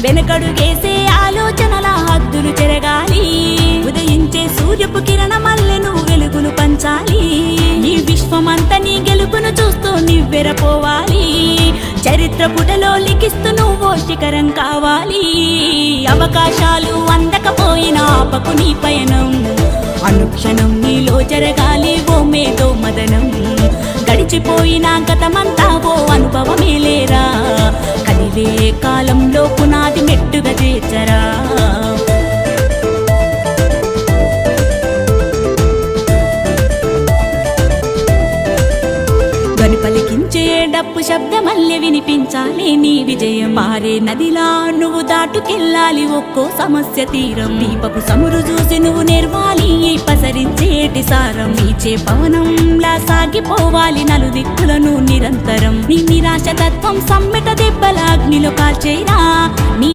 వెనకడుగేసే ఆలోచనల హద్దులు చెరగాలి. ఉదయించే సూర్యపు కిరణమల్లె నువ్వు వెలుగును పంచాలి. ఈ విశ్వమంతా నీ గెలుపును చూస్తూ నివ్వెరపోవాలి. చరిత్ర పుటలో లిఖిస్తూ నువ్వు శిఖరం కావాలి. అవకాశాలు అందకపోయినా ఆపకు నీ పయనం. అనుక్షణం నీలో జరగాలి ఓ మేధో మదనం. గడిచిపోయిన గతమంతా ఓ అనుభవమే లేరా. కదిలే కాలంలో పునాది మెట్టుగా చేర్చరా. ధ్వని పలికించే డప్పు శబ్దమల్లె వినిపించాలి నీ విజయం. పారే నదిలా నువ్వు దాటుకెళ్ళాలి ఒక్కో సమస్య తీరం. దీపపు సమురు చూసి నువ్వు నేర్వాలి పసరించేటి సారం. వీచే పవనంలా సాగిపోవాలి నలుదిక్కులను నిరంతరం. నీ నిరాశ తత్వం సమ్మెట దెబ్బల అగ్నిలో కాల్చేరా.